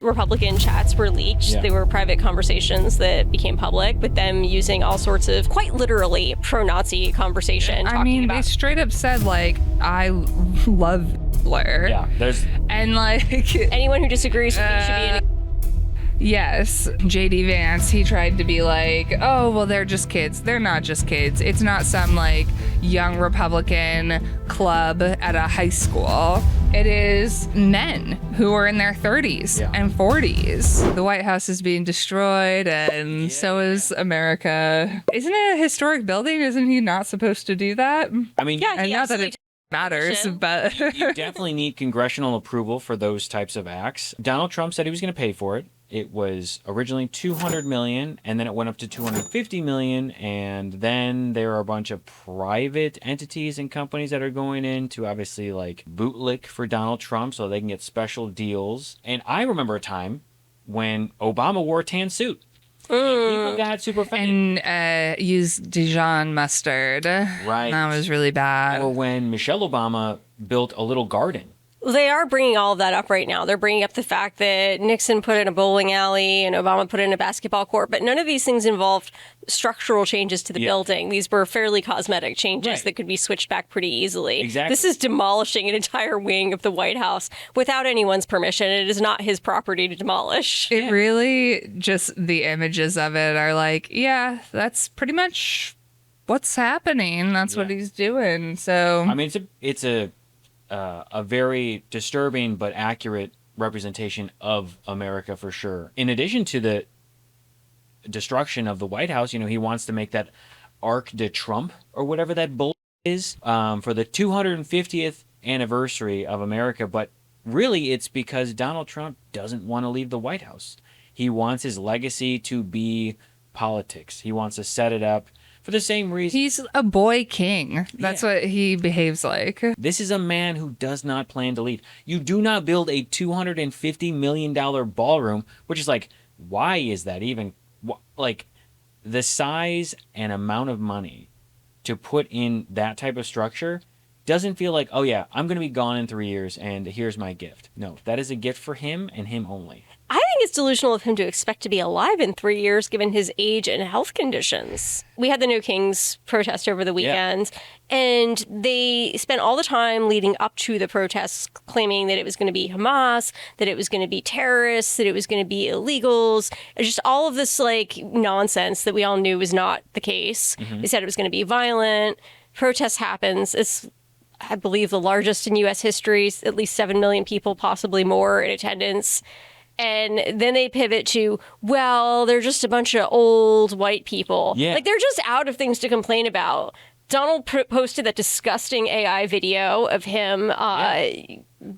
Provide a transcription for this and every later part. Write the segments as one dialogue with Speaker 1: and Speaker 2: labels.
Speaker 1: Republican chats were leaked.
Speaker 2: Yeah.
Speaker 1: They were private conversations that became public, with them using all sorts of, quite literally, pro-Nazi conversation.
Speaker 3: I mean, they straight up said, like, I love Blair.
Speaker 2: Yeah, there's...
Speaker 3: And, like...
Speaker 1: anyone who disagrees with me should be in...
Speaker 3: Yes, J.D. Vance, he tried to be like, oh, well, they're just kids. They're not just kids. It's not some, like, young Republican club at a high school. It is men who are in their 30s and 40s. The White House is being destroyed, and so is America. Isn't it a historic building? Isn't he not supposed to do that?
Speaker 2: I mean,
Speaker 1: Yeah,
Speaker 3: and not that it matters, but...
Speaker 2: you definitely need congressional approval for those types of acts. Donald Trump said he was going to pay for it. It was originally $200 million, and then it went up to $250 million, and then there are a bunch of private entities and companies that are going in to obviously like bootlick for Donald Trump so they can get special deals. And I remember a time when Obama wore a tan suit. People got super offended.
Speaker 3: And used Dijon mustard.
Speaker 2: Right.
Speaker 3: That was really bad.
Speaker 2: Or when Michelle Obama built a little garden.
Speaker 1: They are bringing all of that up right now. They're bringing up the fact that Nixon put in a bowling alley and Obama put in a basketball court, but none of these things involved structural changes to the building. These were fairly cosmetic changes that could be switched back pretty easily.
Speaker 2: Exactly.
Speaker 1: This is demolishing an entire wing of the White House without anyone's permission. It is not his property to demolish.
Speaker 3: It really, just the images of it are like, yeah, that's pretty much what's happening. That's what he's doing. So
Speaker 2: I mean, it's a very disturbing but accurate representation of America for sure. In addition to the destruction of the White House, he wants to make that Arc de Trump or whatever that bull is for the 250th anniversary of America. But really, it's because Donald Trump doesn't want to leave the White House. He wants his legacy to be politics. He wants to set it up for the same reason.
Speaker 3: he's a boy king. That's what he behaves like.
Speaker 2: This is a man who does not plan to leave. You do not build a $250 million ballroom, which is like, why is that even? Like, the size and amount of money to put in that type of structure doesn't feel like, oh yeah, I'm going to be gone in 3 years and here's my gift. No, that is a gift for him and him only.
Speaker 1: I think it's delusional of him to expect to be alive in 3 years, given his age and health conditions. We had the No Kings protest over the weekend, and they spent all the time leading up to the protests claiming that it was going to be Hamas, that it was going to be terrorists, that it was going to be illegals, just all of this like nonsense that we all knew was not the case. They said it was going to be violent. Protest happens. It's, I believe, the largest in U.S. history, at least 7 million people, possibly more in attendance. And then they pivot to, well, they're just a bunch of old white people.
Speaker 2: Yeah.
Speaker 1: Like, they're just out of things to complain about. Donald posted that disgusting AI video of him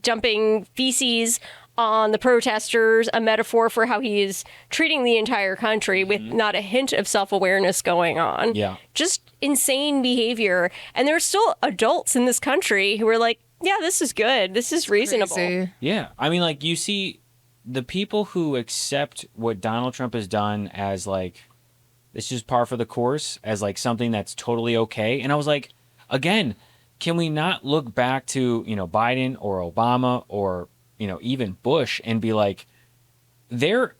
Speaker 1: dumping feces on the protesters, a metaphor for how he is treating the entire country with not a hint of self-awareness going on.
Speaker 2: Yeah.
Speaker 1: Just insane behavior. And there are still adults in this country who are like, yeah, this is good. This is reasonable.
Speaker 3: Crazy.
Speaker 2: Yeah. I mean, like, you see the people who accept what Donald Trump has done as like, this is par for the course, as like something that's totally okay. And I was like, again, can we not look back to, Biden or Obama or, even Bush and be like, they're,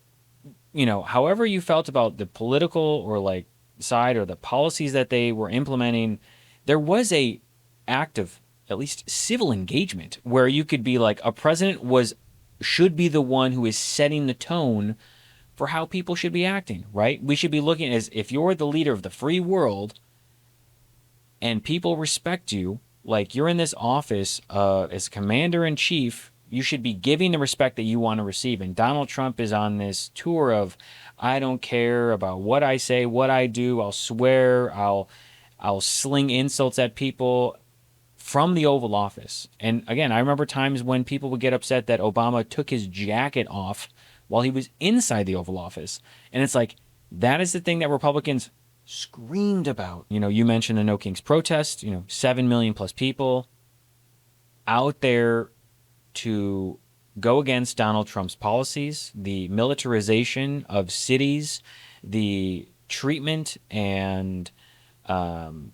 Speaker 2: however you felt about the political or like side or the policies that they were implementing, there was a act of at least civil engagement where you could be like, a president should be the one who is setting the tone for how people should be acting, right? We should be looking as if you're the leader of the free world and people respect you, like you're in this office as commander-in-chief, you should be giving the respect that you want to receive. And Donald Trump is on this tour of, I don't care about what I say, what I do, I'll swear, I'll sling insults at people from the Oval Office. And again, I remember times when people would get upset that Obama took his jacket off while he was inside the Oval Office. And it's like, that is the thing that Republicans screamed about. You mentioned the No Kings protest, 7 million plus people out there to go against Donald Trump's policies, the militarization of cities, the treatment and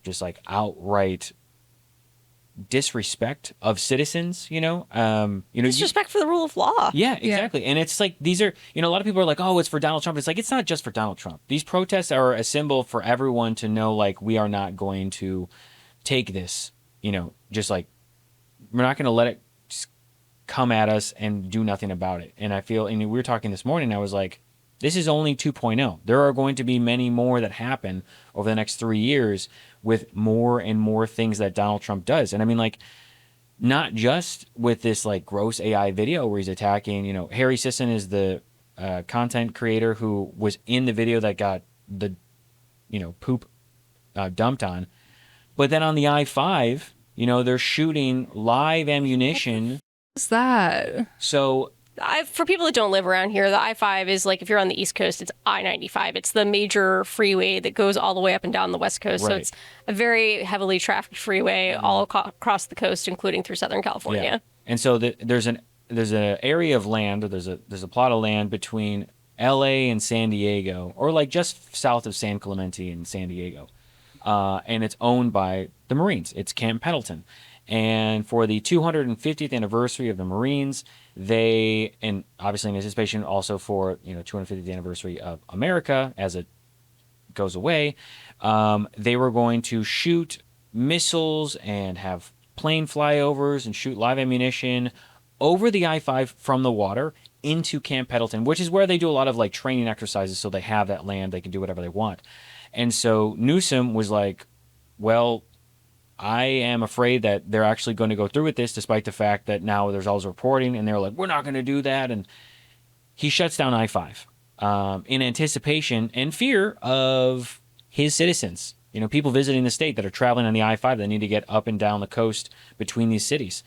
Speaker 2: just like outright disrespect of citizens,
Speaker 1: Disrespect for the rule of law.
Speaker 2: Yeah, exactly. And it's like, these are, a lot of people are like, oh, it's for Donald Trump. It's like, it's not just for Donald Trump. These protests are a symbol for everyone to know, like, we are not going to take this, just like, we're not going to let it just come at us and do nothing about it. And I feel, and we were talking this morning, I was like, this is only 2.0. There are going to be many more that happen over the next 3 years with more and more things that Donald Trump does. And I mean, like, not just with this like gross AI video where he's attacking, Harry Sisson is the content creator who was in the video that got the, poop dumped on. But then on the I-5, they're shooting live ammunition.
Speaker 3: What's that?
Speaker 2: So
Speaker 1: For people that don't live around here, the I-5 is like, if you're on the East Coast, it's I-95. It's the major freeway that goes all the way up and down the West Coast.
Speaker 2: Right.
Speaker 1: So it's a very heavily trafficked freeway all across the coast, including through Southern California.
Speaker 2: Yeah. And so there's an area of land, or there's a plot of land between LA and San Diego, or like just south of San Clemente and San Diego. And it's owned by the Marines. It's Camp Pendleton. And for the 250th anniversary of the Marines, and obviously in anticipation also for 250th anniversary of America as it goes away, they were going to shoot missiles and have plane flyovers and shoot live ammunition over the I-5 from the water into Camp Pendleton, which is where they do a lot of like training exercises, so they have that land, they can do whatever they want. And so Newsom was like, well, I am afraid that they're actually going to go through with this, despite the fact that now there's all this reporting, and they're like, we're not going to do that. And he shuts down I-5 in anticipation and fear of his citizens, people visiting the state that are traveling on the I-5 that need to get up and down the coast between these cities.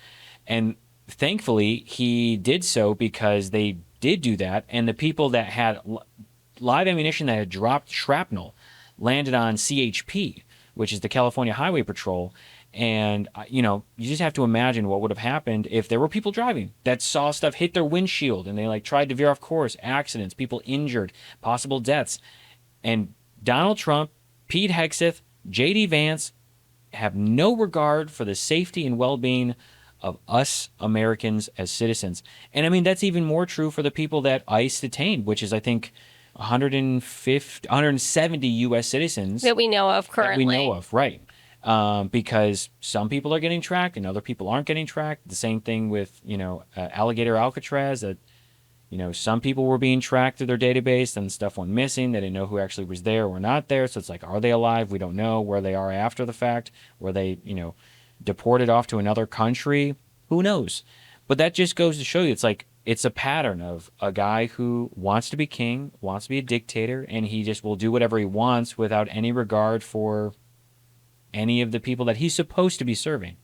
Speaker 2: And thankfully, he did so because they did do that. And the people that had live ammunition that had dropped shrapnel landed on CHP, which is the California Highway Patrol. And, you just have to imagine what would have happened if there were people driving that saw stuff hit their windshield and they like tried to veer off course, accidents, people injured, possible deaths. And Donald Trump, Pete Hegseth, J.D. Vance have no regard for the safety and well-being of us Americans as citizens. And I mean, that's even more true for the people that ICE detained, which is, I think, 170 U.S. citizens
Speaker 1: that we know of currently.
Speaker 2: Right. Because some people are getting tracked and other people aren't getting tracked. The same thing with, Alligator Alcatraz, that, some people were being tracked through their database and stuff went missing. They didn't know who actually was there or not there. So it's like, are they alive? We don't know where they are after the fact. Were they, deported off to another country? Who knows? But that just goes to show you, it's like, it's a pattern of a guy who wants to be king, wants to be a dictator, and he just will do whatever he wants without any regard for any of the people that he's supposed to be serving.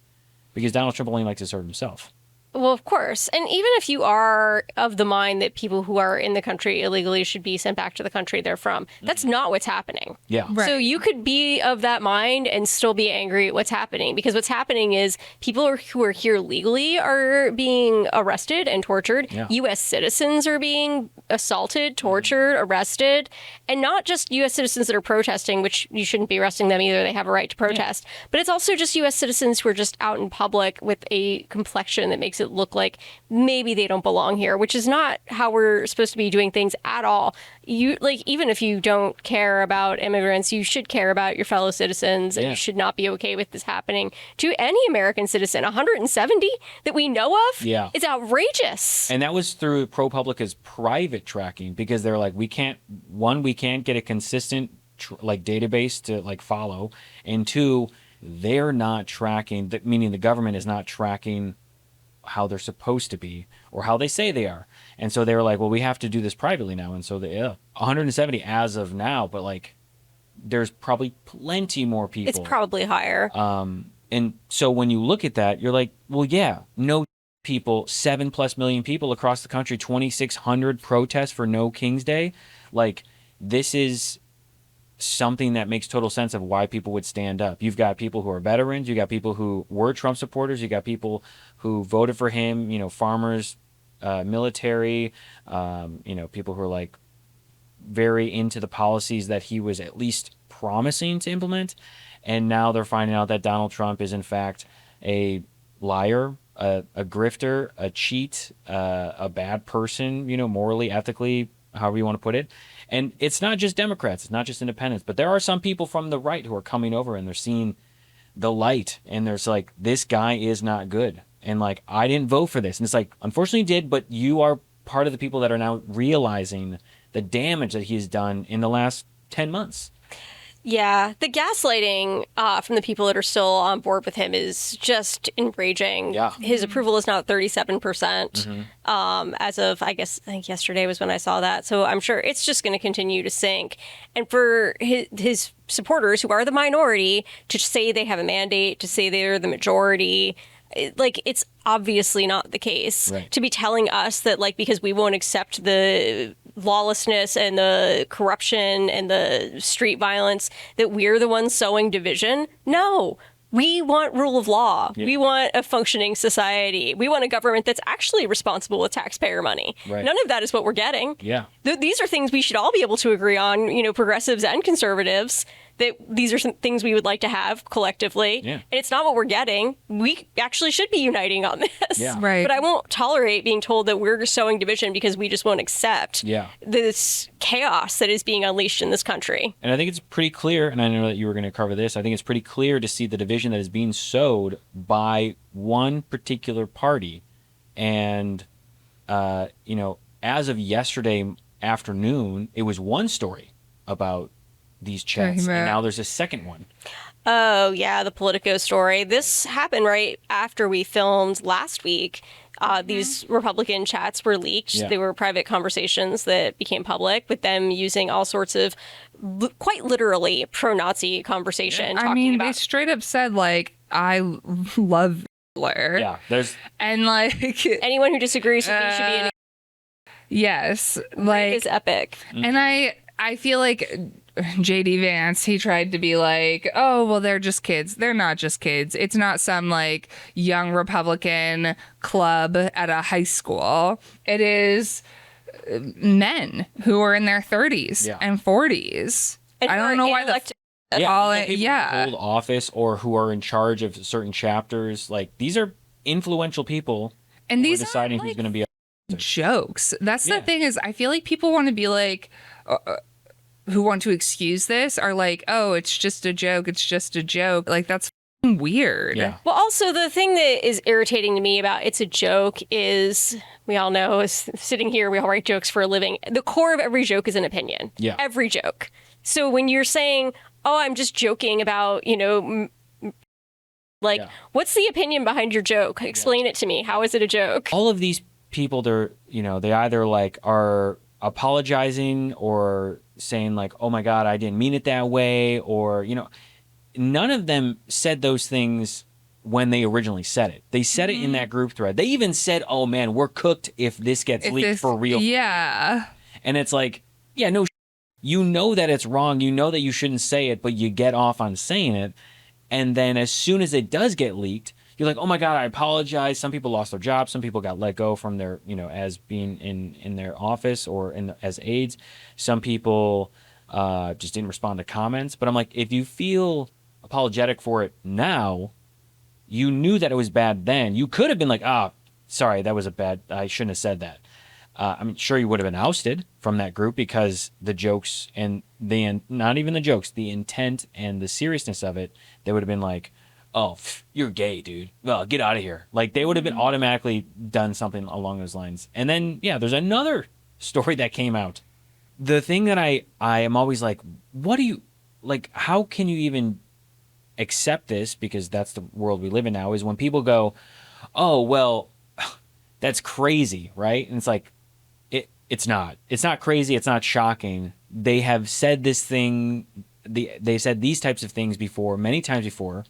Speaker 2: Because Donald Trump only likes to serve himself.
Speaker 1: Well, of course. And even if you are of the mind that people who are in the country illegally should be sent back to the country they're from, that's not what's happening.
Speaker 2: Yeah.
Speaker 3: Right.
Speaker 1: So you could be of that mind and still be angry at what's happening, because what's happening is people who are here legally are being arrested and tortured.
Speaker 2: Yeah.
Speaker 1: U.S. citizens are being assaulted, tortured, arrested, and not just U.S. citizens that are protesting, which you shouldn't be arresting them either. They have a right to protest. Yeah. But it's also just U.S. citizens who are just out in public with a complexion that makes it look like maybe they don't belong here, which is not how we're supposed to be doing things at all. You like, even if you don't care about immigrants, you should care about your fellow citizens, and you should not be okay with this happening to any American citizen. 170 that we know of?
Speaker 2: Yeah.
Speaker 1: It's outrageous.
Speaker 2: And that was through ProPublica's private tracking, because they're like, we can't get a consistent database to follow, and two, they're not tracking, meaning the government is not tracking how they're supposed to be or how they say they are. And so they were like, well, we have to do this privately now. And so 170 as of now, but there's probably plenty more people.
Speaker 1: It's probably higher.
Speaker 2: And so when you look at that, you're like, well, yeah, no people, 7+ million people across the country, 2,600 protests for No King's Day. This is something that makes total sense of why people would stand up. You've got people who are veterans. You got people who were Trump supporters. You got people who voted for him, farmers, military, people who are very into the policies that he was at least promising to implement. And now they're finding out that Donald Trump is in fact a liar, a grifter, a cheat, a bad person, morally, ethically, however you want to put it. And it's not just Democrats, it's not just independents, but there are some people from the right who are coming over and they're seeing the light and there's like, this guy is not good. And like, I didn't vote for this. And it's like, unfortunately you did, but you are part of the people that are now realizing the damage that he's done in the last 10 months.
Speaker 1: Yeah, the gaslighting from the people that are still on board with him is just enraging.
Speaker 2: Yeah.
Speaker 1: His approval is now at 37%. As of, I think yesterday was when I saw that. So I'm sure it's just going to continue to sink. And for his supporters, who are the minority, to say they have a mandate, to say they're the majority, it's obviously not the case.
Speaker 2: Right.
Speaker 1: To be telling us that, because we won't accept the lawlessness and the corruption and the street violence, that we're the ones sowing division. No. We want rule of law. Yeah. We want a functioning society. We want a government that's actually responsible with taxpayer money.
Speaker 2: Right.
Speaker 1: None of that is what we're getting.
Speaker 2: Yeah.
Speaker 1: These are things we should all be able to agree on, progressives and conservatives, that these are some things we would like to have collectively.
Speaker 2: Yeah.
Speaker 1: And it's not what we're getting. We actually should be uniting on this.
Speaker 2: Yeah.
Speaker 3: Right.
Speaker 1: But I won't tolerate being told that we're sowing division because we just won't accept this chaos that is being unleashed in this country.
Speaker 2: And I think it's pretty clear, and I know that you were going to cover this, I think it's pretty clear to see the division that is being sowed by one particular party. And, as of yesterday afternoon, it was one story about these chats, and now there's a second one.
Speaker 1: Oh, yeah, the Politico story. This happened right after we filmed last week. These Republican chats were leaked.
Speaker 2: Yeah.
Speaker 1: They were private conversations that became public with them using all sorts of quite literally pro-Nazi conversation.
Speaker 3: Yeah. I mean, they straight up said, I love Hitler.
Speaker 2: Yeah, there's...
Speaker 3: And,
Speaker 1: anyone who disagrees with me should be in...
Speaker 3: Yes.
Speaker 1: It's epic.
Speaker 3: And I feel like JD Vance, he tried to be like, oh, well, they're just kids. They're not just kids. It's not some young Republican club at a high school. It is men who are in their 30s and 40s.
Speaker 1: And
Speaker 3: I don't know why
Speaker 2: who hold office or who are in charge of certain chapters. These are influential people,
Speaker 3: and these
Speaker 2: are deciding who's going to be
Speaker 3: jokes. That's the thing, is I feel like people want to be who want to excuse this are oh, it's just a joke. It's just a joke. That's weird.
Speaker 2: Yeah.
Speaker 1: Well, also the thing that is irritating to me about it's a joke is, we all know, is sitting here, we all write jokes for a living. The core of every joke is an opinion.
Speaker 2: Yeah.
Speaker 1: Every joke. So when you're saying, oh, I'm just joking about, what's the opinion behind your joke? Explain it to me. How is it a joke?
Speaker 2: All of these people, they either are apologizing or saying oh my God, I didn't mean it that way, or none of them said those things when they originally said it. They said it in that group thread. They even said, oh man, we're cooked if this gets leaked for real.
Speaker 3: Yeah.
Speaker 2: And it's no, you know that it's wrong, you know that you shouldn't say it, but you get off on saying it, and then as soon as it does get leaked, you're like, oh my God, I apologize. Some people lost their jobs. Some people got let go from their, as being in their office or as aides. Some people just didn't respond to comments. But I'm like, if you feel apologetic for it now, you knew that it was bad then. You could have been like, sorry, that was I shouldn't have said that. Sure, you would have been ousted from that group because the jokes and not even the jokes, the intent and the seriousness of it, they would have been like, oh, you're gay, dude. Well, get out of here. They would have been automatically done something along those lines. And then, there's another story that came out. The thing that I am always what do you, how can you even accept this? Because that's the world we live in now, is when people go, oh, well, that's crazy, right? And it's it's not. It's not crazy. It's not shocking. They have said this thing, they said these types of things before, many times before.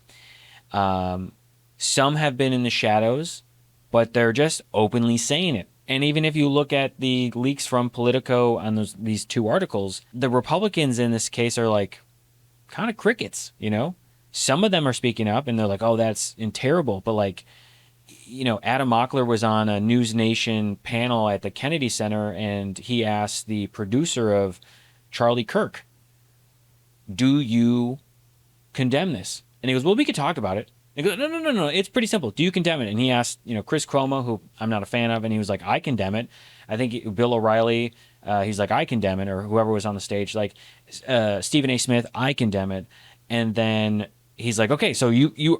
Speaker 2: Some have been in the shadows, but they're just openly saying it. And even if you look at the leaks from Politico on these two articles, the Republicans in this case are kind of crickets, Some of them are speaking up and they're like, oh, that's terrible. But Adam Mockler was on a News Nation panel at the Kennedy Center, and he asked the producer of Charlie Kirk, do you condemn this? And he goes, well, we could talk about it. They go, no. It's pretty simple. Do you condemn it? And he asked, Chris Cuomo, who I'm not a fan of, and he was like, I condemn it. I think Bill O'Reilly, he's like, I condemn it, or whoever was on the stage, like Stephen A. Smith, I condemn it. And then he's like, okay, so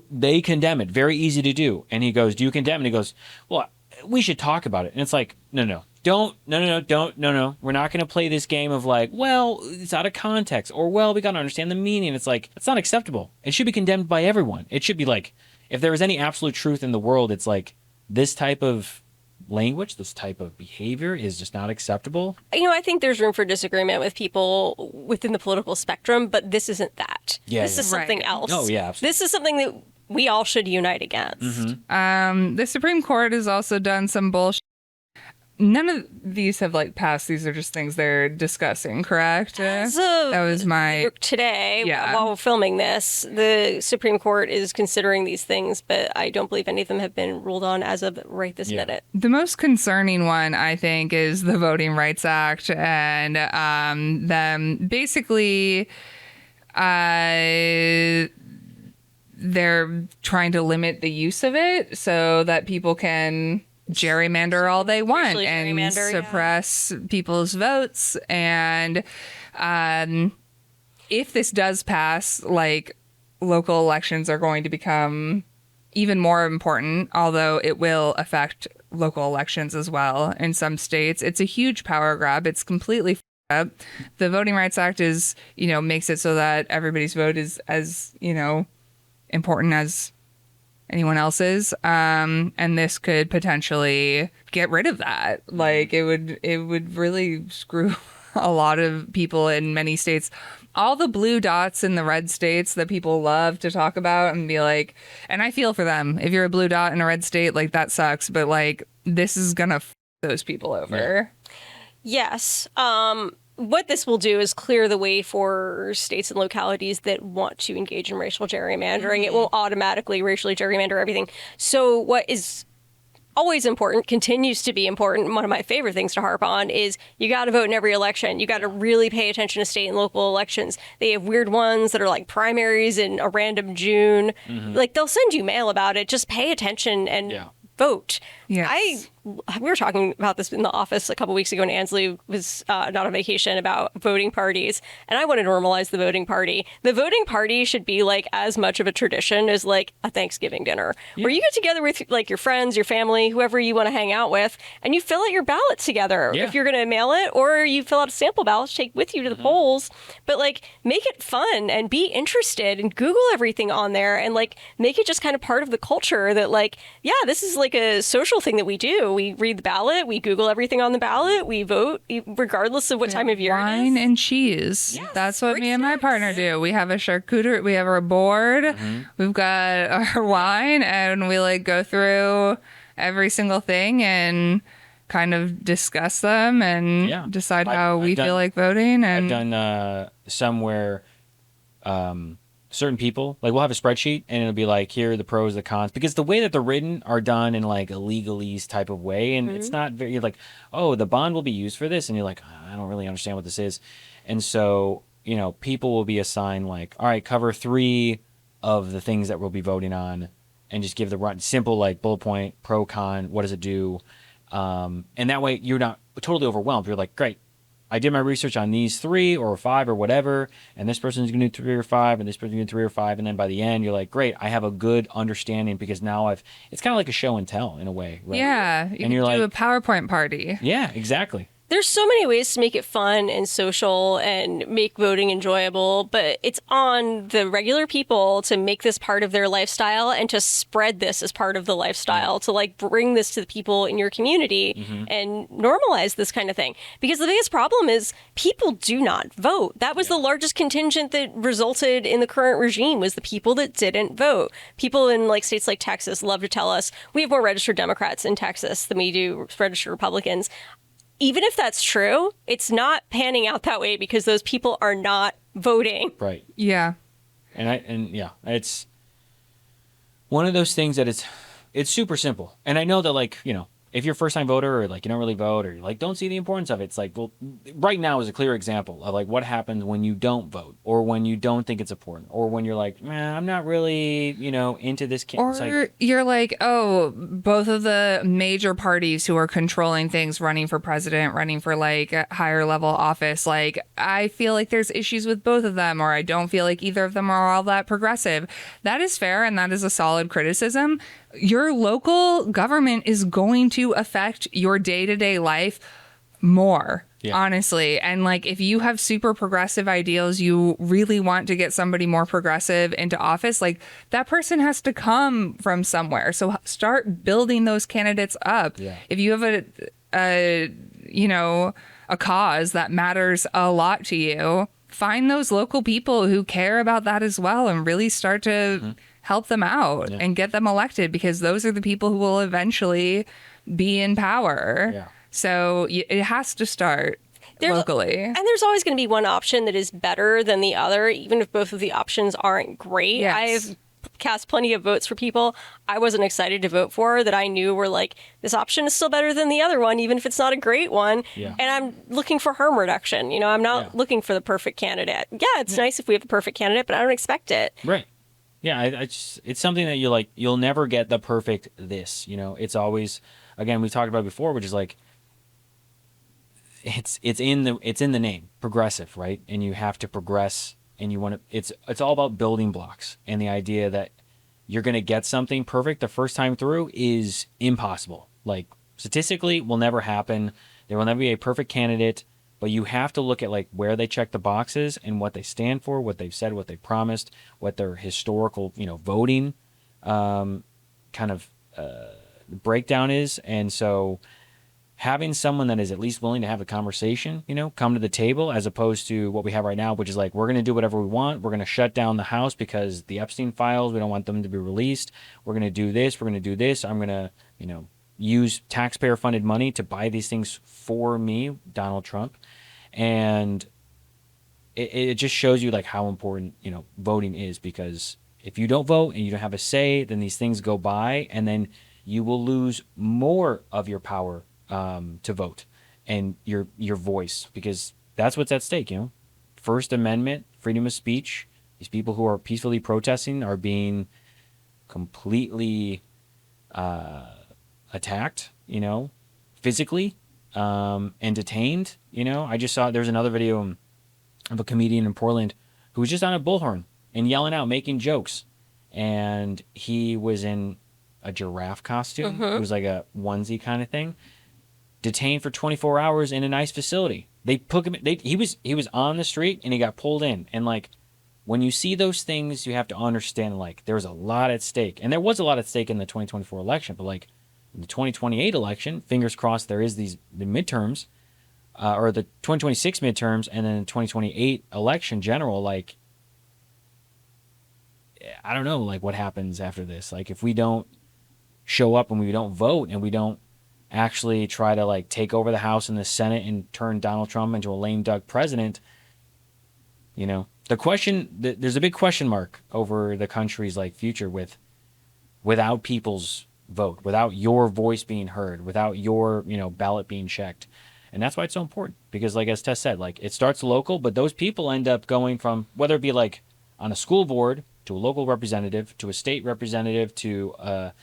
Speaker 2: they condemn it. Very easy to do. And he goes, do you condemn it? And he goes, well, we should talk about it. And it's like, no. Don't. We're not going to play this game of like, well, it's out of context, or well, we got to understand the meaning. It's like, it's not acceptable. It should be condemned by everyone. It should be like, if there was any absolute truth in the world, it's like this type of language, this type of behavior is just not acceptable.
Speaker 1: I think there's room for disagreement with people within the political spectrum, but this isn't that. This is something else.
Speaker 2: Oh, yeah, absolutely.
Speaker 1: This is something that we all should unite against.
Speaker 2: Mm-hmm.
Speaker 3: The Supreme Court has also done some bullshit. None of these have passed. These are just things they're discussing, correct?
Speaker 1: That
Speaker 3: was my
Speaker 1: today. While we're filming this, the Supreme Court is considering these things, but I don't believe any of them have been ruled on as of right this minute.
Speaker 3: The most concerning one, I think, is the Voting Rights Act, and them basically, they're trying to limit the use of it so that people can gerrymander all they want and suppress people's votes. And if this does pass, local elections are going to become even more important, although it will affect local elections as well in some states. It's a huge power grab. It's completely up. The Voting Rights Act is, makes it so that everybody's vote is as, important as anyone else's, and this could potentially get rid of that. It would really screw a lot of people in many states. All the blue dots in the red states that people love to talk about and be like, and I feel for them. If you're a blue dot in a red state, that sucks, but this is gonna those people over.
Speaker 1: Yes. What this will do is clear the way for states and localities that want to engage in racial gerrymandering. It won't automatically racially gerrymander everything. So what is always important, continues to be important, one of my favorite things to harp on is you got to vote in every election. You got to really pay attention to state and local elections. They have weird ones that are like primaries in a random June. They'll send you mail about it. Just pay attention and vote.
Speaker 3: Yes.
Speaker 1: We were talking about this in the office a couple weeks ago, and Ansley was not on vacation, about voting parties, and I want to normalize the voting party. The voting party should be as much of a tradition as a Thanksgiving dinner, where you get together with your friends, your family, whoever you want to hang out with, and you fill out your ballot together. If you're going to mail it, or you fill out a sample ballot to take with you to the polls, but make it fun and be interested and Google everything on there, and make it just kind of part of the culture that this is a social thing that we do. We read the ballot, we Google everything on the ballot, we vote regardless of what time of year it is.
Speaker 3: Wine and cheese. Yes, that's what me and my partner do. We have a charcuterie, we have our board, we've got our wine, and we go through every single thing and kind of discuss them and decide how we feel like voting. And
Speaker 2: I've done some where certain people, we'll have a spreadsheet and it'll be here are the pros, the cons, because the way that they're written are done in a legalese type of way, and it's not very, you're oh, the bond will be used for this, and you're I don't really understand what this is. And so people will be assigned all right, cover 3 of the things that we'll be voting on, and just give the simple bullet point, pro, con, what does it do, and that way you're not totally overwhelmed. You're great, I did my research on these 3 or 5 or whatever, and this person's going to do 3 or 5, and this person's going to do 3 or 5, and then by the end, you're great, I have a good understanding, because now it's kind of like a show and tell in a way, right?
Speaker 3: Yeah, you can do a PowerPoint party.
Speaker 2: Yeah, exactly.
Speaker 1: There's so many ways to make it fun and social and make voting enjoyable, but it's on the regular people to make this part of their lifestyle and to spread this as part of the lifestyle, to bring this to the people in your community and normalize this kind of thing. Because the biggest problem is people do not vote. That was the largest contingent that resulted in the current regime, was the people that didn't vote. People in states like Texas love to tell us we have more registered Democrats in Texas than we do registered Republicans. Even if that's true, it's not panning out that way because those people are not voting.
Speaker 2: Right.
Speaker 3: Yeah.
Speaker 2: It's one of those things that it's super simple. And I know that if you're a first time voter or like you don't really vote or you like don't see the importance of it, it's like, well, right now is a clear example of like what happens when you don't vote or when you don't think it's important or when you're like, man, I'm not really, into this.
Speaker 3: Or
Speaker 2: like,
Speaker 3: you're like, oh, both of the major parties who are controlling things, running for president, running for like a higher level office, like I feel like there's issues with both of them, or I don't feel like either of them are all that progressive. That is fair, and that is a solid criticism. Your local government is going to affect your day-to-day life more. Yeah. Honestly. And like, if you have super progressive ideals, you really want to get somebody more progressive into office, like that person has to come from somewhere. So start building those candidates up. Yeah. If you have a cause that matters a lot to you, find those local people who care about that as well and really start to help them out and get them elected, because those are the people who will eventually be in power. Yeah. So it has to start locally.
Speaker 1: And there's always going to be one option that is better than the other, even if both of the options aren't great. Yes. I've cast plenty of votes for people I wasn't excited to vote for that I knew were like, this option is still better than the other one, even if it's not a great one. Yeah. And I'm looking for harm reduction. I'm not looking for the perfect candidate. Yeah, it's nice if we have the perfect candidate, but I don't expect it.
Speaker 2: Right. Yeah, it's something that you'll never get the perfect this. It's always, again, we've talked about before, which is like, it's in the name, progressive, right? And you have to progress, and you want to. It's all about building blocks, and the idea that you're going to get something perfect the first time through is impossible. Like statistically, will never happen. There will never be a perfect candidate, but you have to look at like where they check the boxes and what they stand for, what they've said, what they promised, what their historical, voting, kind of breakdown is, and so. Having someone that is at least willing to have a conversation, come to the table, as opposed to what we have right now, which is like, we're going to do whatever we want. We're going to shut down the House because the Epstein files, we don't want them to be released. We're going to do this. We're going to do this. I'm going to, use taxpayer funded money to buy these things for me, Donald Trump. And it just shows you like how important, voting is, because if you don't vote and you don't have a say, then these things go by and then you will lose more of your power to vote and your voice, because that's what's at stake. First Amendment, freedom of speech. These people who are peacefully protesting are being completely attacked, physically, and detained. I just saw there's another video of a comedian in Portland who was just on a bullhorn and yelling out, making jokes, and he was in a giraffe costume. It was like a onesie kind of thing. Detained for 24 hours in an ICE facility. They put him. He was on the street and he got pulled in. And like, when you see those things, you have to understand like there's a lot at stake, and there was a lot at stake in the 2024 election. But like in the 2028 election, fingers crossed, there is the midterms, or the 2026 midterms, and then the 2028 election general. Like, I don't know, like what happens after this. Like if we don't show up and we don't vote and we don't actually try to like take over the House and the Senate and turn Donald Trump into a lame duck president, there's a big question mark over the country's like future without people's vote, without your voice being heard, without your, ballot being checked. And that's why it's so important, because like as Tess said, like it starts local, but those people end up going from, whether it be like on a school board to a local representative to a state representative to a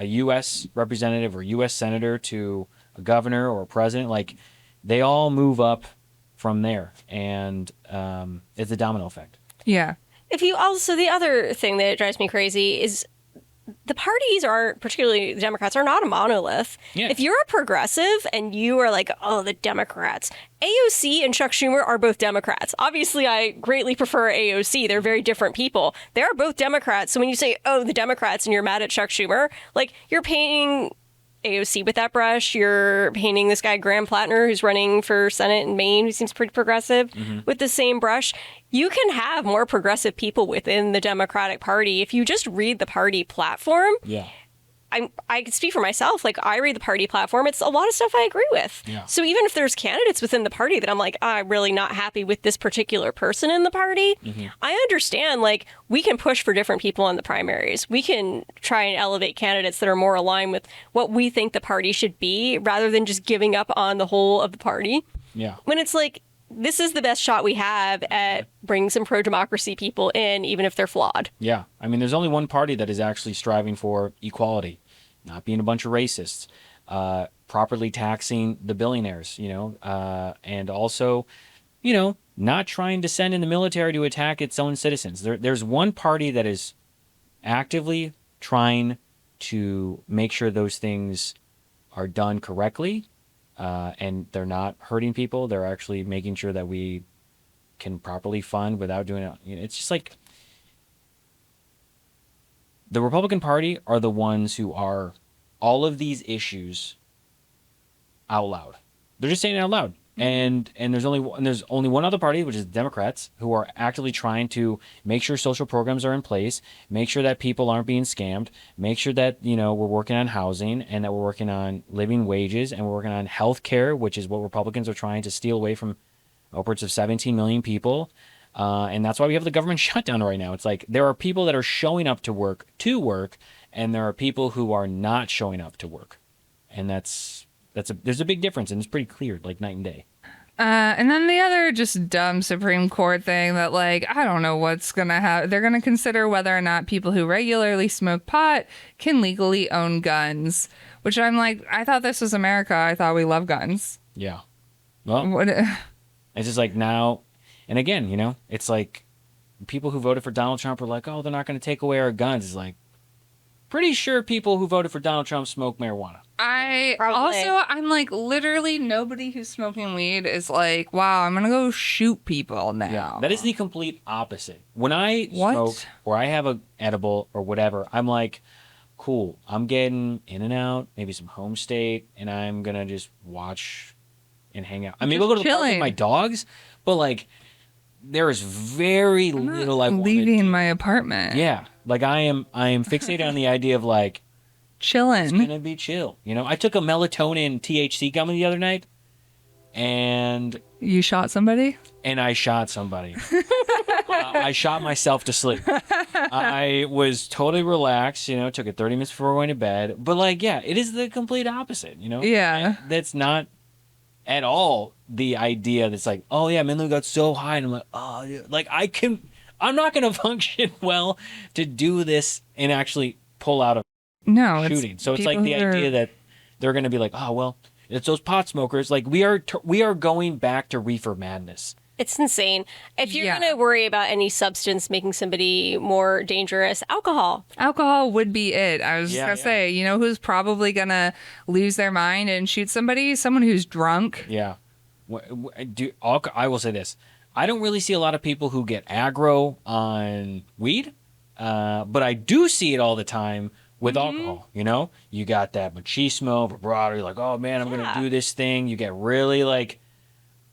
Speaker 2: U.S. representative or U.S. senator to a governor or a president, like they all move up from there, and it's a domino effect.
Speaker 3: Yeah.
Speaker 1: The other thing that drives me crazy is the parties aren't, particularly the Democrats, are not a monolith. Yeah. If you're a progressive and you are like, oh, the Democrats, AOC and Chuck Schumer are both Democrats. Obviously, I greatly prefer AOC. They're very different people. They are both Democrats. So when you say, oh, the Democrats, and you're mad at Chuck Schumer, like you're painting AOC with that brush. You're painting this guy, Graham Plattner, who's running for Senate in Maine, who seems pretty progressive, with the same brush. You can have more progressive people within the Democratic Party if you just read the party platform. Yeah. I can speak for myself. Like, I read the party platform. It's a lot of stuff I agree with.
Speaker 2: Yeah.
Speaker 1: So even if there's candidates within the party that I'm like, I'm really not happy with this particular person in the party, I understand, like, we can push for different people in the primaries. We can try and elevate candidates that are more aligned with what we think the party should be, rather than just giving up on the whole of the party.
Speaker 2: Yeah.
Speaker 1: When it's like, this is the best shot we have at bringing some pro-democracy people in, even if they're flawed.
Speaker 2: Yeah. I mean, there's only one party that is actually striving for equality, not being a bunch of racists, properly taxing the billionaires, and also, not trying to send in the military to attack its own citizens. There's one party that is actively trying to make sure those things are done correctly, and they're not hurting people. They're actually making sure that we can properly fund without doing it. It's just like the Republican Party are the ones who are all of these issues out loud. They're just saying it out loud. And there's only one other party, which is the Democrats, who are actively trying to make sure social programs are in place, make sure that people aren't being scammed, make sure that, we're working on housing, and that we're working on living wages, and we're working on health care, which is what Republicans are trying to steal away from upwards of 17 million people. And that's why we have the government shutdown right now. It's like there are people that are showing up to work, and there are people who are not showing up to work. And there's a big difference, and it's pretty clear, like night and day.
Speaker 3: And then the other just dumb Supreme Court thing that, like, I don't know what's going to happen. They're going to consider whether or not people who regularly smoke pot can legally own guns, which I'm like, I thought this was America. I thought we love guns.
Speaker 2: Yeah. Well,
Speaker 3: What?
Speaker 2: it's just like now, and again, it's like people who voted for Donald Trump are like, oh, they're not going to take away our guns. It's like, pretty sure people who voted for Donald Trump smoke marijuana.
Speaker 3: I'm like, literally nobody who's smoking weed is like, wow, I'm going to go shoot people now.
Speaker 2: Yeah, that is the complete opposite. When I smoke or I have an edible or whatever, I'm like, cool, I'm getting in and out, maybe some home state, and I'm going to just watch and hang out. I mean, we'll go to the park with my dogs, but like, there is very little I want to
Speaker 3: leaving
Speaker 2: do.
Speaker 3: my apartment.
Speaker 2: Yeah, like I am fixated on the idea of like,
Speaker 3: chilling.
Speaker 2: it's gonna be chill. I took a melatonin THC gummy the other night, and
Speaker 3: You shot somebody?
Speaker 2: I shot somebody. I shot myself to sleep. I was totally relaxed. Took it 30 minutes before going to bed. But like, yeah, it is the complete opposite.
Speaker 3: Yeah.
Speaker 2: That's not at all the idea. That's like, oh yeah, Minlu got so high, and I'm like, oh, yeah. Like I'm not gonna function well to do this and actually pull out a shooting. So it's like the idea that they're going to be like, oh, well, it's those pot smokers. Like we are going back to reefer madness.
Speaker 1: It's insane. If you're going to worry about any substance making somebody more dangerous, alcohol.
Speaker 3: Alcohol would be it. I was just going to say, who's probably going to lose their mind and shoot somebody? Someone who's drunk.
Speaker 2: Yeah. I will say this. I don't really see a lot of people who get aggro on weed, but I do see it all the time with alcohol. You got that machismo, vibrato. You're like, oh man, I'm gonna do this thing. You get really like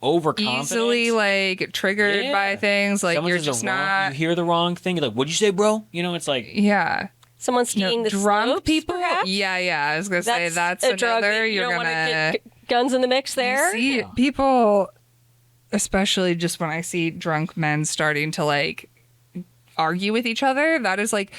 Speaker 2: overconfident,
Speaker 3: easily like triggered by things. Like
Speaker 2: someone
Speaker 3: you're
Speaker 2: says
Speaker 3: just
Speaker 2: you hear the wrong thing. You're like, what'd you say, bro? It's like
Speaker 1: someone's skiing the
Speaker 3: drunk
Speaker 1: slopes,
Speaker 3: people.
Speaker 1: perhaps?
Speaker 3: Yeah. I was gonna say that's
Speaker 1: a drug
Speaker 3: another.
Speaker 1: that you
Speaker 3: You're
Speaker 1: don't
Speaker 3: gonna
Speaker 1: want to get guns in the mix there.
Speaker 3: See people, especially just when I see drunk men starting to like argue with each other. That is like.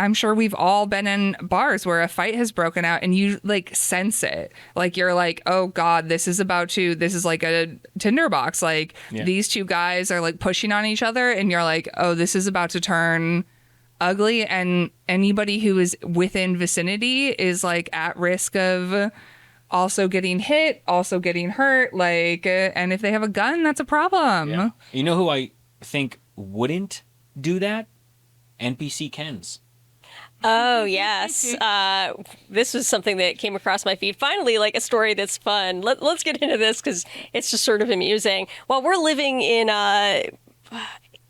Speaker 3: I'm sure we've all been in bars where a fight has broken out and you like sense it. Like you're like, oh God, this is like a tinderbox. Like these two guys are like pushing on each other and you're like, oh, this is about to turn ugly. And anybody who is within vicinity is like at risk of also getting hit, also getting hurt. Like, and if they have a gun, that's a problem.
Speaker 2: Yeah. You know who I think wouldn't do that? NPC Kens.
Speaker 1: Oh, yes. This was something that came across my feed. Finally, like a story that's fun. Let's get into this because it's just sort of amusing. While we're living in,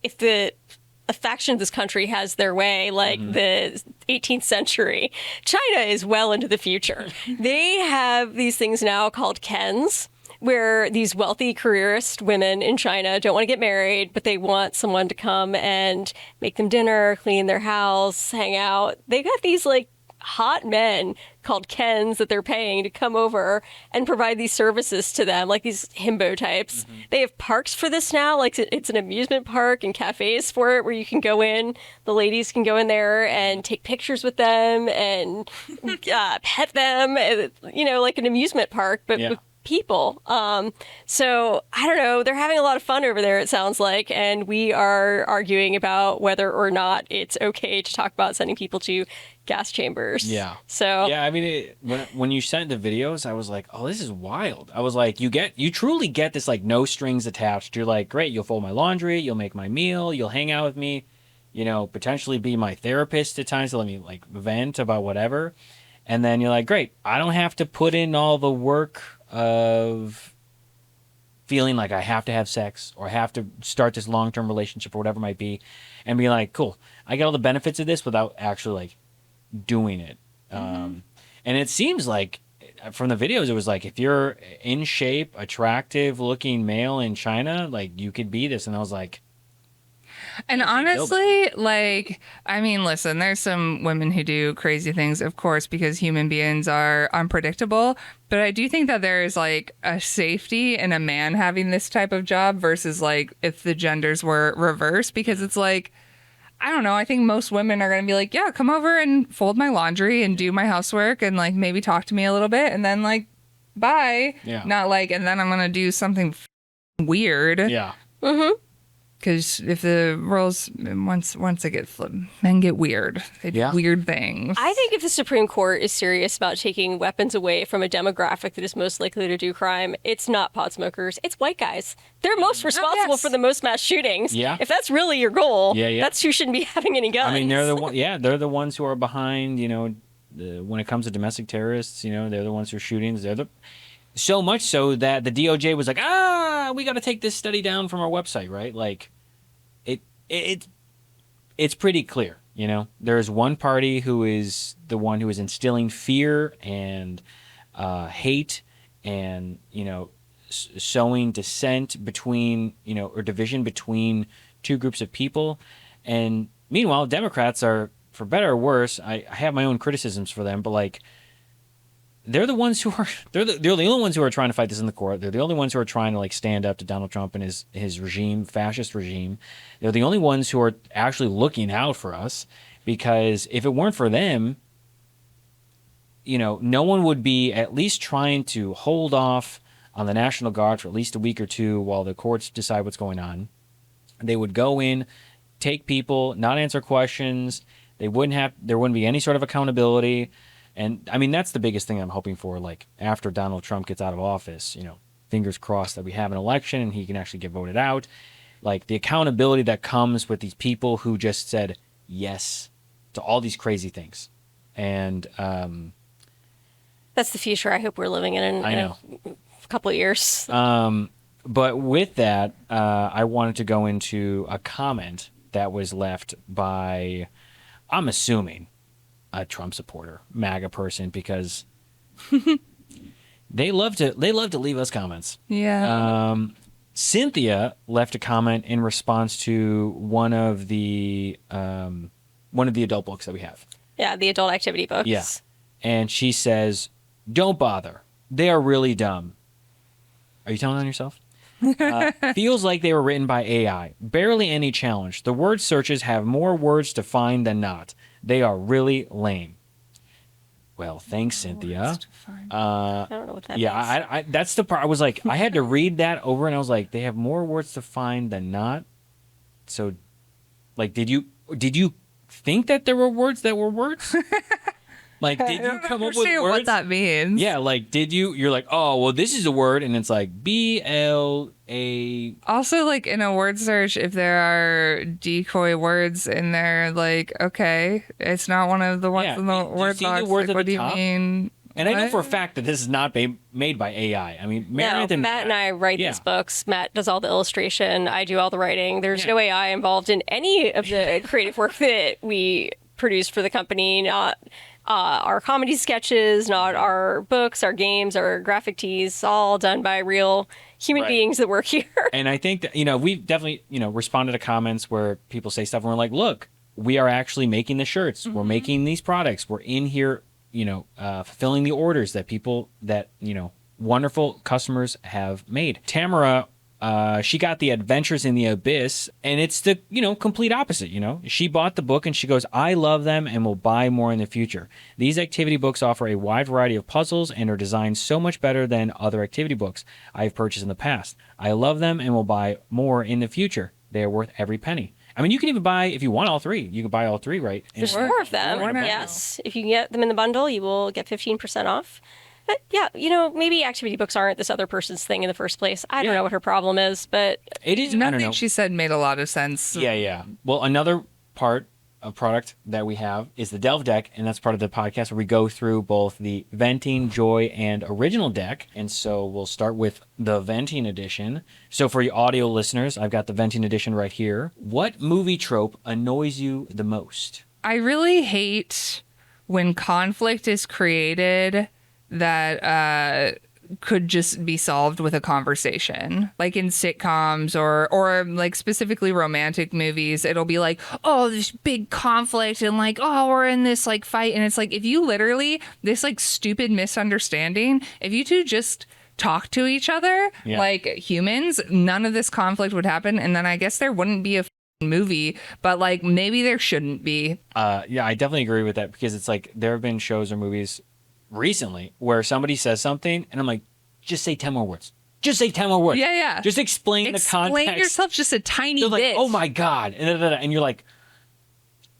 Speaker 1: if a faction of this country has their way, like the 18th century, China is well into the future. They have these things now called Kens, where these wealthy careerist women in China don't want to get married, but they want someone to come and make them dinner, clean their house, hang out. They got these like hot men called Kens that they're paying to come over and provide these services to them, like these himbo types. They have parks for this now, like it's an amusement park and cafes for it where you can go in. The ladies can go in there and take pictures with them and pet them, like an amusement park, but with people. So I don't know. They're having a lot of fun over there, it sounds like, and we are arguing about whether or not it's okay to talk about sending people to gas chambers.
Speaker 2: Yeah.
Speaker 1: So
Speaker 2: yeah, I mean, when you sent the videos, I was like, oh, this is wild. I was like, you truly get this like no strings attached. You're like, great, you'll fold my laundry, you'll make my meal, you'll hang out with me, potentially be my therapist at times to let me like vent about whatever. And then you're like, great, I don't have to put in all the work of feeling like I have to have sex or have to start this long-term relationship or whatever it might be, and be like, cool, I get all the benefits of this without actually like doing it. And it seems like from the videos, it was like, if you're in shape, attractive looking male in China, like you could be this. And I was like,
Speaker 3: and honestly, like, I mean, listen, there's some women who do crazy things, of course, because human beings are unpredictable. But I do think that there is like a safety in a man having this type of job versus like if the genders were reversed, because it's like, I don't know. I think most women are going to be like, yeah, come over and fold my laundry and do my housework and like maybe talk to me a little bit and then like, bye.
Speaker 2: Yeah.
Speaker 3: Not like, and then I'm going to do something weird.
Speaker 2: yeah.
Speaker 3: Because if the roles, once they get flipped, men get weird. They do weird things.
Speaker 1: I think if the Supreme Court is serious about taking weapons away from a demographic that is most likely to do crime, it's not pot smokers, it's white guys. They're most responsible for the most mass shootings.
Speaker 2: Yeah.
Speaker 1: If that's really your goal,
Speaker 2: Yeah.
Speaker 1: that's who shouldn't be having any guns.
Speaker 2: I mean, they're the ones who are behind, when it comes to domestic terrorists, they're the ones who are shootings. So much so that the DOJ was like, we got to take this study down from our website, right? Like, it's pretty clear, There's one party who is the one who is instilling fear and hate and, sowing dissent between, or division between two groups of people. And meanwhile, Democrats are, for better or worse, I have my own criticisms for them, but like, they're the ones who are they're the only ones who are trying to fight this in the court. They're the only ones who are trying to like stand up to Donald Trump and his regime, fascist regime. They're the only ones who are actually looking out for us, because if it weren't for them, no one would be at least trying to hold off on the National Guard for at least a week or two while the courts decide what's going on. They would go in, take people, not answer questions. There wouldn't be any sort of accountability. And I mean, that's the biggest thing I'm hoping for. Like, after Donald Trump gets out of office, fingers crossed that we have an election and he can actually get voted out. Like, the accountability that comes with these people who just said yes to all these crazy things. And
Speaker 1: that's the future I hope we're living in a couple of years.
Speaker 2: But with that, I wanted to go into a comment that was left by, I'm assuming, a Trump supporter, MAGA person, because they love to leave us comments.
Speaker 3: Yeah.
Speaker 2: Cynthia left a comment in response to one of the adult books that we have.
Speaker 1: Yeah, the adult activity books.
Speaker 2: Yeah. And she says, "Don't bother. They are really dumb." Are you telling on yourself? Feels like they were written by AI. Barely any challenge. The word searches have more words to find than not. They are really lame. Well, thanks, Cynthia.
Speaker 1: I don't know what that means.
Speaker 2: I that's the part I was like, I had to read that over and I was like, they have more words to find than not. So, like, did you think that there were words that were words? Like, did you come up with words?
Speaker 3: What that means?
Speaker 2: Yeah, like, you're like, oh, well, this is a word, and it's like BLA.
Speaker 3: Also, like, in a word search, if there are decoy words in there, like, okay, it's not one of the ones in the word box. Like, what do you mean?
Speaker 2: And I know for a fact that this is not made by AI. I mean,
Speaker 1: Matt and I write these books. Matt does all the illustration. I do all the writing. There's no AI involved in any of the creative work that we produce for the company. Not our comedy sketches, not our books, our games, our graphic tees, all done by real human beings that work here.
Speaker 2: And I think that, we've definitely, responded to comments where people say stuff and we're like, look, we are actually making the shirts. We're making these products. We're in here, fulfilling the orders that people that, wonderful customers have made. Tamara, she got the Adventures in the Abyss, and it's the, complete opposite, She bought the book and she goes, I love them and will buy more in the future. These activity books offer a wide variety of puzzles and are designed so much better than other activity books I've purchased in the past. I love them and will buy more in the future. They are worth every penny. I mean, you can even buy, if you want all three, you can buy all three, right?
Speaker 1: There's 4 of them. Yes. If you get them in the bundle, you will get 15% off. But yeah, maybe activity books aren't this other person's thing in the first place. I don't know what her problem is, but
Speaker 2: it is.
Speaker 3: Nothing she said made a lot of sense.
Speaker 2: Yeah. Well, another part of product that we have is the Delve deck, and that's part of the podcast where we go through both the Venting, Joy, and Original deck. And so we'll start with the Venting edition. So for you audio listeners, I've got the Venting edition right here. What movie trope annoys you the most?
Speaker 3: I really hate when conflict is created that could just be solved with a conversation. Like in sitcoms or like specifically romantic movies, it'll be like, oh, this big conflict and like, oh, we're in this like fight. And it's like, if you literally, this like stupid misunderstanding, if you two just talk to each other like humans, none of this conflict would happen. And then I guess there wouldn't be a movie, but like maybe there shouldn't be.
Speaker 2: Yeah, I definitely agree with that, because it's like there have been shows or movies recently where somebody says something and I'm like, just say 10 more words. Just say 10 more words.
Speaker 3: Yeah.
Speaker 2: Just explain the context.
Speaker 3: Explain yourself just a tiny
Speaker 2: They're
Speaker 3: bit.
Speaker 2: like, oh my God. And you're like,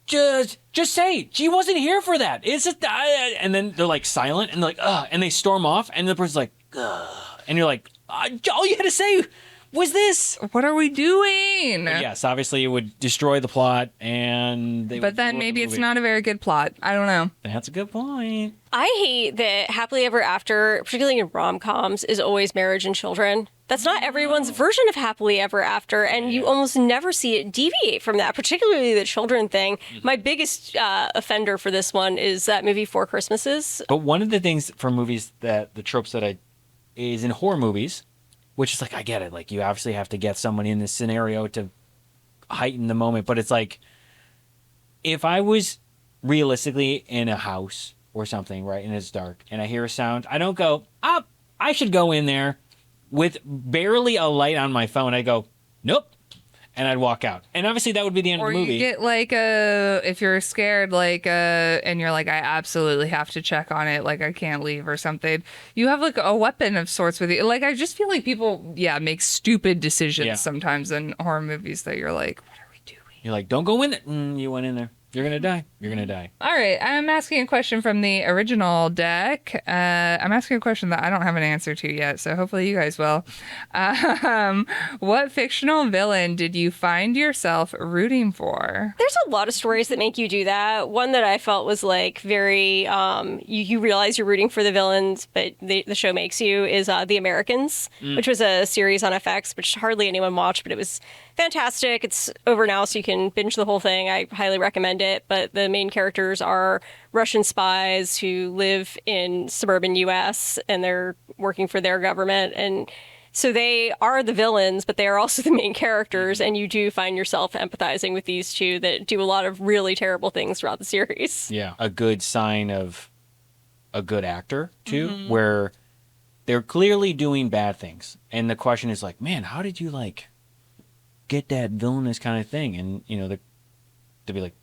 Speaker 2: just say, she wasn't here for that. It's just, and then they're like silent and they're like, ugh, and they storm off and the person's like, ugh. And you're like, all you had to say was this.
Speaker 3: What are we doing?
Speaker 2: But yes, obviously it would destroy the plot,
Speaker 3: but then maybe it's not a very good plot. I don't know.
Speaker 2: That's a good point.
Speaker 1: I hate that happily ever after, particularly in rom-coms, is always marriage and children. That's not everyone's version of happily ever after, and you almost never see it deviate from that, particularly the children thing. My biggest offender for this one is that movie Four Christmases.
Speaker 2: But one of the things for movies that the tropes that is in horror movies, which is like, I get it. Like, you obviously have to get someone in this scenario to heighten the moment. But it's like, if I was realistically in a house or something, right, and it's dark, and I hear a sound, I don't go, I should go in there with barely a light on my phone. I go, nope. And I'd walk out. And obviously that would be the end of the movie.
Speaker 3: Or you get like if you're scared, like and you're like, I absolutely have to check on it. Like I can't leave or something. You have like a weapon of sorts with you. Like, I just feel like people, make stupid decisions sometimes in horror movies that you're like, what are we doing?
Speaker 2: You're like, don't go in there. You went in there. You're going to die. You're going to die.
Speaker 3: All right. I'm asking a question from the original deck. I'm asking a question that I don't have an answer to yet, so hopefully you guys will. What fictional villain did you find yourself rooting for?
Speaker 1: There's a lot of stories that make you do that. One that I felt was like very, you realize you're rooting for the villains, but the show makes you, is The Americans, which was a series on FX, which hardly anyone watched, but it was fantastic. It's over now, so you can binge the whole thing. I highly recommend it. But the main characters are Russian spies who live in suburban U.S. and they're working for their government. And so they are the villains, but they are also the main characters. And you do find yourself empathizing with these two that do a lot of really terrible things throughout the series.
Speaker 2: Yeah. A good sign of a good actor, too, where they're clearly doing bad things. And the question is like, man, how did you like get that villainous kind of thing? And they'd be like,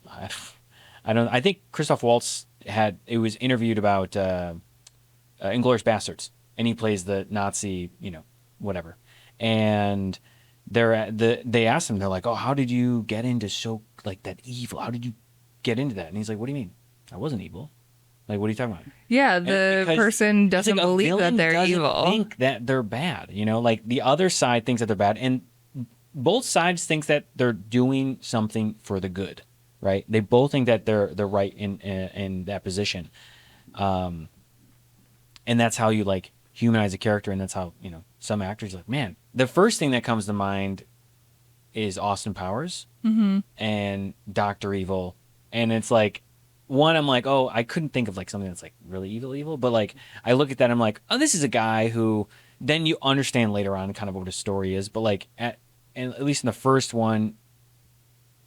Speaker 2: I think Christoph Waltz it was interviewed about Inglourious Bastards, and he plays the Nazi, whatever. And they asked him, they're like, oh, how did you get into like that evil? How did you get into that? And he's like, what do you mean? I wasn't evil. Like, what are you talking about?
Speaker 3: Yeah, the person doesn't believe that they're evil.
Speaker 2: Think that they're bad, like the other side thinks that they're bad, and both sides think that they're doing something for the good, right? They both think that they're right in that position, and that's how you like humanize a character, and that's how some actors are like, man. The first thing that comes to mind is Austin Powers and Dr. Evil, and it's like, one, I'm like, oh, I couldn't think of like something that's like really evil, but like I look at that, I'm like, oh, this is a guy who. Then you understand later on kind of what his story is, but like at least in the first one,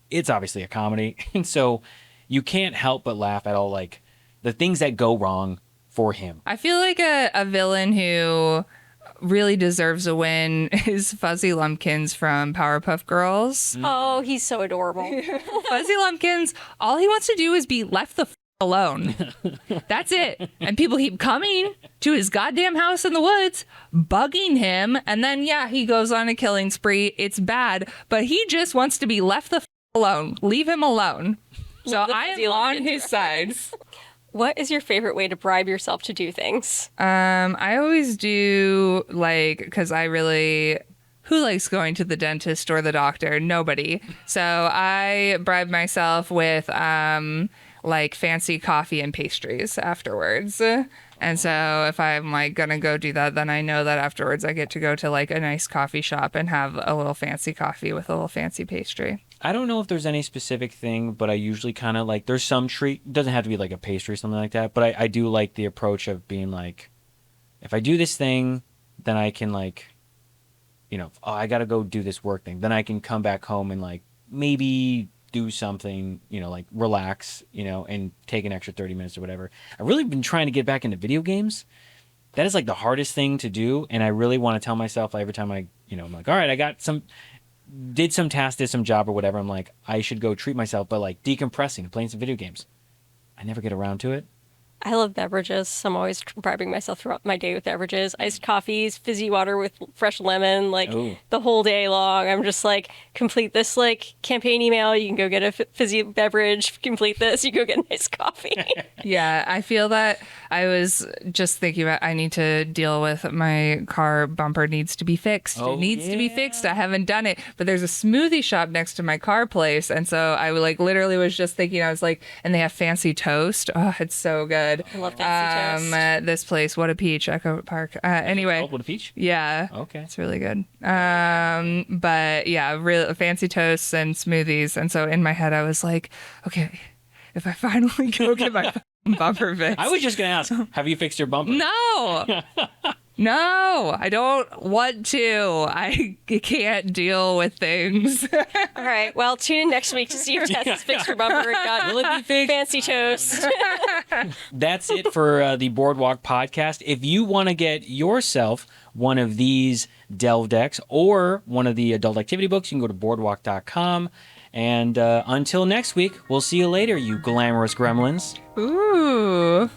Speaker 2: it's obviously a comedy. And so you can't help but laugh at all, like, the things that go wrong for him.
Speaker 3: I feel like a villain who really deserves a win is Fuzzy Lumpkins from Powerpuff Girls.
Speaker 1: Oh, he's so adorable.
Speaker 3: Fuzzy Lumpkins, all he wants to do is be left the alone. That's it. And people keep coming to his goddamn house in the woods, bugging him. And then, yeah, he goes on a killing spree. It's bad, but he just wants to be left the alone. Leave him alone. So I am on his side.
Speaker 1: What is your favorite way to bribe yourself to do things?
Speaker 3: I always do, like, because who likes going to the dentist or the doctor? Nobody. So I bribe myself with, like, fancy coffee and pastries afterwards. And so if I'm, like, gonna go do that, then I know that afterwards I get to go to, like, a nice coffee shop and have a little fancy coffee with a little fancy pastry.
Speaker 2: I don't know if there's any specific thing, but I usually kind of like, there's some treat, it doesn't have to be like a pastry or something like that, but I do like the approach of being like, if I do this thing, then I can like, you know, oh, I got to go do this work thing. Then I can come back home and like maybe do something, you know, like relax, you know, and take an extra 30 minutes or whatever. I've really been trying to get back into video games. That is like the hardest thing to do. And I really want to tell myself every time I, you know, I'm like, all right, I got did some task, did some job or whatever. I'm like, I should go treat myself by like decompressing and playing some video games. I never get around to it.
Speaker 1: I love beverages. I'm always bribing myself throughout my day with beverages. Iced coffees, fizzy water with fresh lemon, like the whole day long. I'm just like, complete this like campaign email. You can go get a fizzy beverage. Complete this. You go get a nice coffee.
Speaker 3: Yeah, I feel that. I was just thinking about I need to deal with my car bumper needs to be fixed.
Speaker 2: Oh,
Speaker 3: it needs to be fixed. I haven't done it. But there's a smoothie shop next to my car place. And so I like literally was just thinking, I was like, and they have fancy toast. Oh, it's so good.
Speaker 1: I love fancy toast.
Speaker 3: This place, What a Peach, Echo Park. Anyway.
Speaker 2: Oh, What a Peach?
Speaker 3: Yeah.
Speaker 2: Okay.
Speaker 3: It's really good. But yeah, real fancy toasts and smoothies. And so in my head, I was like, okay, if I finally go get my bumper fixed.
Speaker 2: I was just going to ask, have you fixed your bumper?
Speaker 3: No. No, I don't want to. I can't deal with things.
Speaker 1: All right. Well, tune in next week to see if Tess has fixed her bumper and got
Speaker 2: Will it be fixed?
Speaker 1: fancy toast.
Speaker 2: That's it for the Boredwalk podcast. If you want to get yourself one of these Delve decks or one of the adult activity books, you can go to boardwalk.com. And until next week, we'll see you later, you glamorous gremlins.
Speaker 3: Ooh.